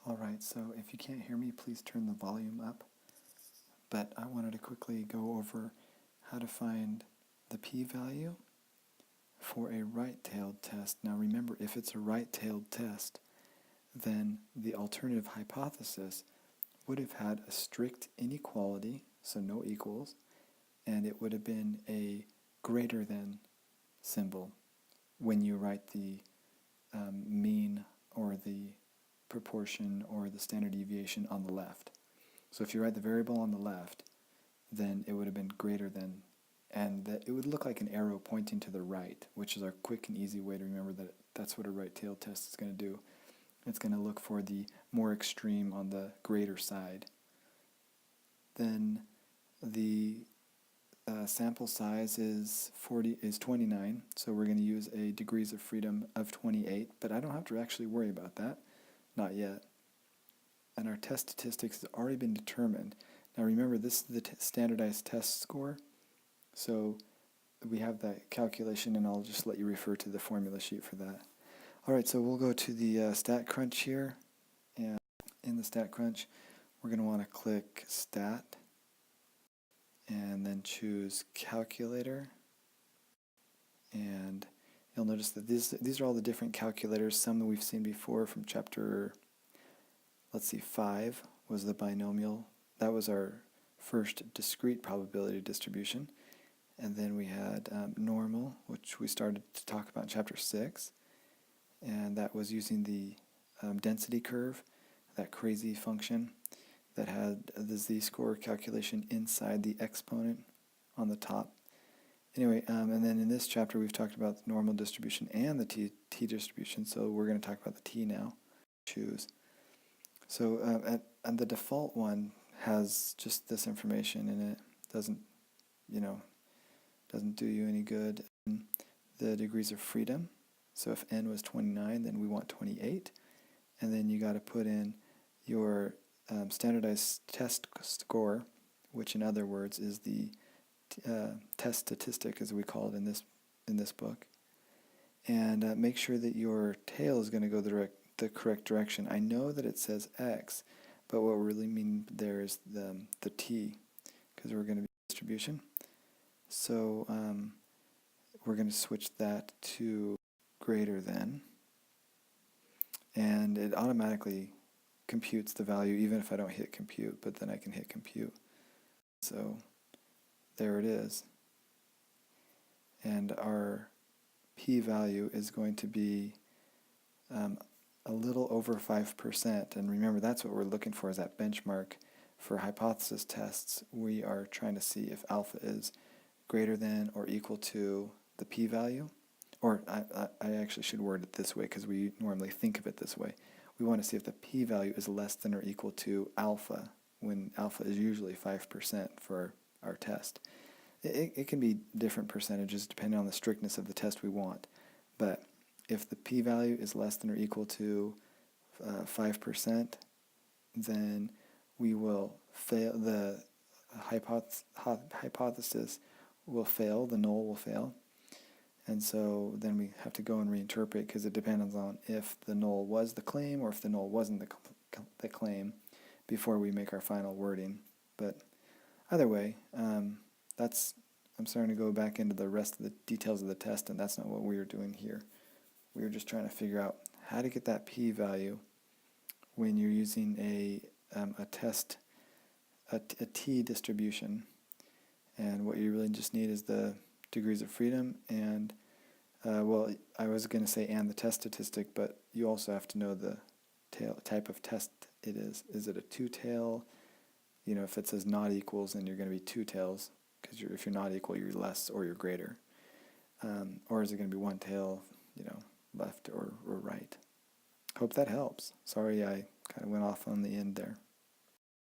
Alright, so if you can't hear me, please turn the volume up. But I wanted to quickly go over how to find the p-value for a right-tailed test. Now remember, if it's a right-tailed test, then the alternative hypothesis would have had a strict inequality, so no equals, and it would have been a greater than symbol when you write the mean or the proportion or the standard deviation on the left. So if you write the variable on the left, then it would have been greater than, and that it would look like an arrow pointing to the right, which is our quick and easy way to remember that that's what a right-tailed test is going to do. It's going to look for the more extreme on the greater side. Then the sample size is 29, so we're going to use a degrees of freedom of 28, but I don't have to actually worry about that, not yet. And our test statistics has already been determined. Now remember, this is the standardized test score, so we have that calculation, and I'll just let you refer to the formula sheet for that. Alright, so we'll go to the StatCrunch here, and in the StatCrunch we're going to want to click Stat, and then choose Calculator, and you'll notice that these are all the different calculators, some that we've seen before from chapter, let's see, 5 was the binomial. That was our first discrete probability distribution. And then we had normal, which we started to talk about in chapter 6. And that was using the density curve, that crazy function that had the z-score calculation inside the exponent on the top. Anyway, and then in this chapter we've talked about the normal distribution and the t-distribution, so we're going to talk about the t now. Choose. So and the default one has just this information in it. Doesn't do you any good. The degrees of freedom. So if n was 29, then we want 28, and then you got to put in your standardized test score, which in other words is the test statistic, as we call it in this book, and make sure that your tail is going to go the correct direction. I know that it says x, but what we really mean there is the t, because we're going to be distribution. So we're going to switch that to greater than, and it automatically computes the value even if I don't hit compute, but then I can hit compute. So there it is. And our p-value is going to be a little over 5%. And remember, that's what we're looking for, is that benchmark for hypothesis tests. We are trying to see if alpha is greater than or equal to the p-value. Or I actually should word it this way because we normally think of it this way. We want to see if the p-value is less than or equal to alpha, when alpha is usually 5% for our test. It can be different percentages depending on the strictness of the test we want, but if the p-value is less than or equal to 5%, then we will fail, the hypothesis will fail, the null will fail. And so then we have to go and reinterpret, because it depends on if the null was the claim or if the null wasn't the claim before we make our final wording. But either way, I'm starting to go back into the rest of the details of the test, and that's not what we were doing here. We were just trying to figure out how to get that p-value when you're using a t-distribution. And what you really just need is the degrees of freedom and, well, I was going to say and the test statistic, but you also have to know the type of test it is. Is it a two-tail? You know, if it says not equals, then you're going to be two tails, because if you're not equal, you're less or you're greater. Or is it going to be one tail, left or right? Hope that helps. Sorry I kind of went off on the end there.